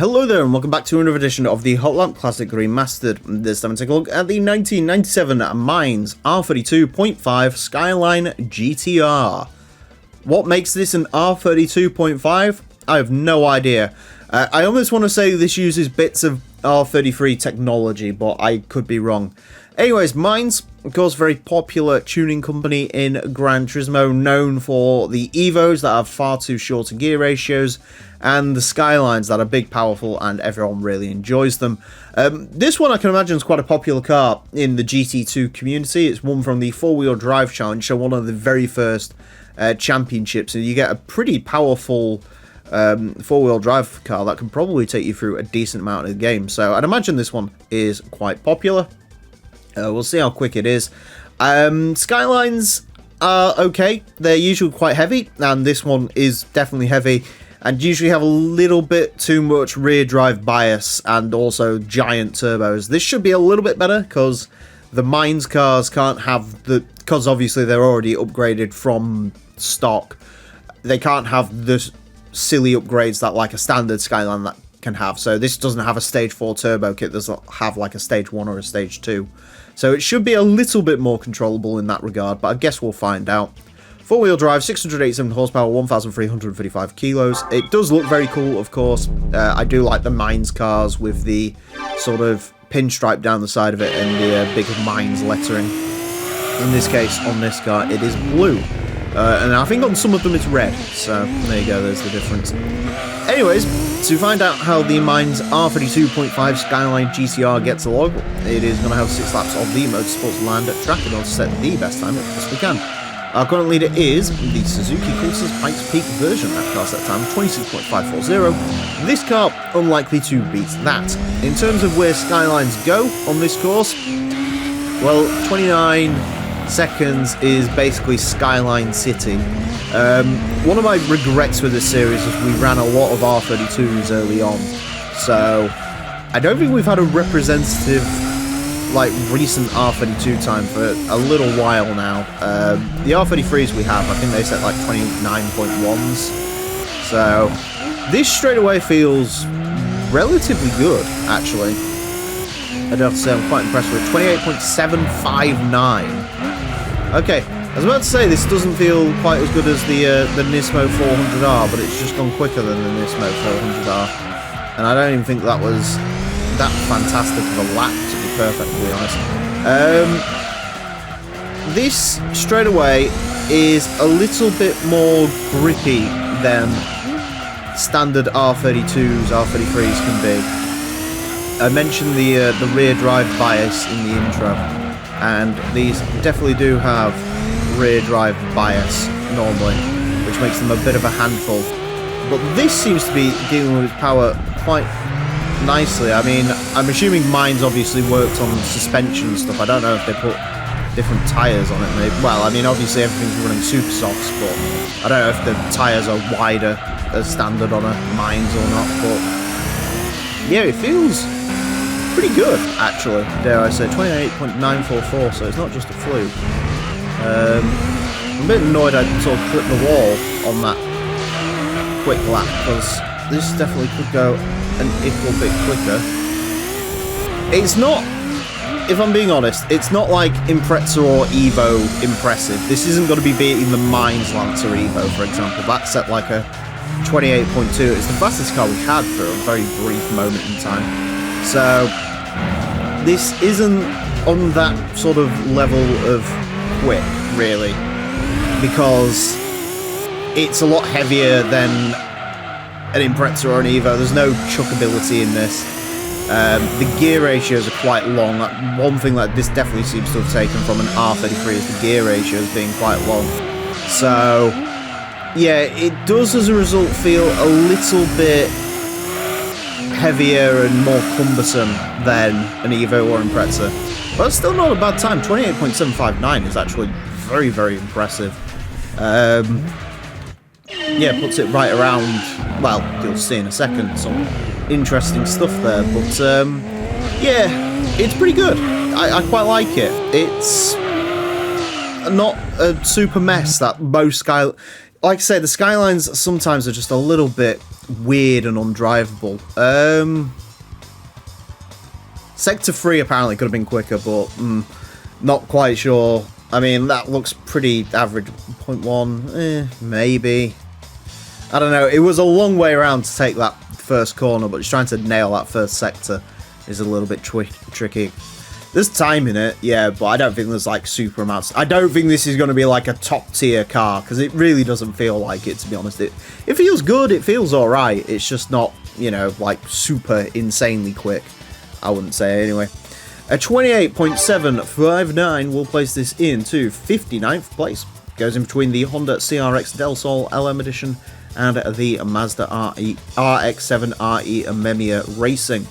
Hello there and welcome back to another edition of the Hot Lamp Classic Remastered. This time we take a look at the 1997 Mines R32.5 Skyline GTR. What makes this an R32.5? I have no idea. I almost want to say this uses bits of R33 technology, but I could be wrong. Anyways, Mines, of course, very popular tuning company in Gran Turismo, known for the Evos that have far too shorter gear ratios, and the Skylines that are big, powerful, and everyone really enjoys them. This one I can imagine is quite a popular car in the GT2 community. It's one from the 4-wheel drive challenge, so one of the very first championships, and you get a pretty powerful 4-wheel drive car that can probably take you through a decent amount of the game. So I'd imagine this one is quite popular. We'll see how quick it is. Skylines are okay. They're usually quite heavy, and this one is definitely heavy, and usually have a little bit too much rear drive bias and also giant turbos. This should be a little bit better because the Mines cars can't have because obviously they're already upgraded from stock. They can't have the silly upgrades that like a standard Skyline that can have. So this doesn't have a stage 4 turbo kit. It doesn't have like a stage 1 or a stage 2. So it should be a little bit more controllable in that regard, but I guess we'll find out. 4-wheel drive, 687 horsepower, 1,355 kilos. It does look very cool, of course. I do like the Mines cars with the sort of pinstripe down the side of it and the big Mines lettering. In this case, on this car, it is blue. And I think on some of them it's red, so there you go, there's the difference. Anyways, to find out how the Mines R32.5 Skyline GTR gets along, it is going to have 6 laps of the Motorsports Land track in order to set the best time as we can. Our current leader is the Suzuki Pulsar's Pikes Peak version. That car set time 26.540. This car unlikely to beat that. In terms of where Skylines go on this course, well, 29 seconds is basically Skyline City. One of my regrets with this series is we ran a lot of R32s early on, so I don't think we've had a representative like recent R32 time for a little while now. The R33s we have, I think they set like 29.1s, so this straight away feels relatively good actually. I'd have to say I'm quite impressed with it. 28.759. Okay, I was about to say this doesn't feel quite as good as the Turismo 400R, but it's just gone quicker than the Turismo 400R, and I don't even think that was that fantastic of a lap, to be perfectly honest. This straight away is a little bit more grippy than standard R32s, R33s can be. I mentioned the rear drive bias in the intro, and these definitely do have rear drive bias normally, which makes them a bit of a handful. But this seems to be dealing with its power quite nicely. I mean, I'm assuming Mines obviously worked on suspension and stuff. I don't know if they put different tyres on it. Maybe. Well, I mean, obviously everything's running super softs, but I don't know if the tyres are wider as standard on a Mines or not. But yeah, it feels pretty good, actually, dare I say. 28.944, so it's not just a fluke. I'm a bit annoyed I sort of clipped the wall on that quick lap, because this definitely could go an equal bit quicker. It's not, if I'm being honest, it's not like Impreza or Evo impressive. This isn't going to be beating the Mines Lancer Evo, for example. That's at like a 28.2. It's the fastest car we had for a very brief moment in time. So this isn't on that sort of level of quick, really, because it's a lot heavier than an Impreza or an Evo. There's no chuckability in this. The gear ratios are quite long. One thing that this definitely seems to have taken from an R33 is the gear ratios being quite long. So yeah, it does as a result feel a little bit heavier and more cumbersome than an Evo or Impreza. But it's still not a bad time. 28.759 is actually very, very impressive. Yeah, puts it right around, well, you'll see in a second, some interesting stuff there. But yeah, it's pretty good. I quite like it. not a super mess that most like I say, the Skylines sometimes are just a little bit weird and undrivable. Sector 3 apparently could have been quicker, but not quite sure. I mean, that looks pretty average. 0.1, maybe. I don't know. It was a long way around to take that first corner, but just trying to nail that first sector is a little bit tricky. There's time in it, yeah, but I don't think there's like super amounts. I don't think this is going to be like a top tier car, because it really doesn't feel like it, to be honest. It feels good, it feels alright, it's just not, you know, like super insanely quick, I wouldn't say anyway. A 28.759 will place this into 59th place. Goes in between the Honda CRX Del Sol LM Edition and the Mazda RX-7 RE Amemiya Racing.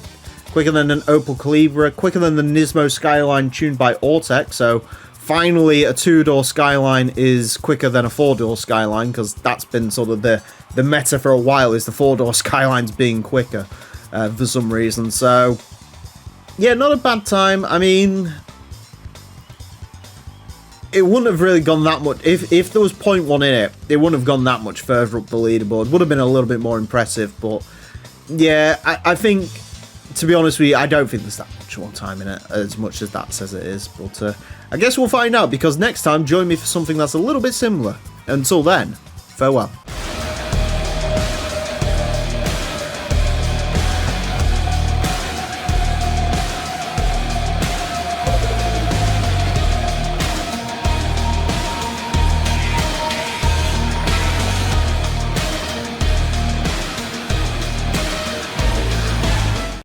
Quicker than an Opel Calibra, quicker than the Turismo Skyline tuned by Autech, so finally a two-door Skyline is quicker than a four-door Skyline, because that's been sort of the meta for a while, is the four-door Skylines being quicker for some reason. So yeah, not a bad time. I mean, it wouldn't have really gone that much, if there was 0.1 in it, it wouldn't have gone that much further up the leaderboard. Would have been a little bit more impressive, but yeah, I think, to be honest with you, I don't think there's that much more time in it, as much as that says it is. But I guess we'll find out, because next time, join me for something that's a little bit similar. Until then, farewell.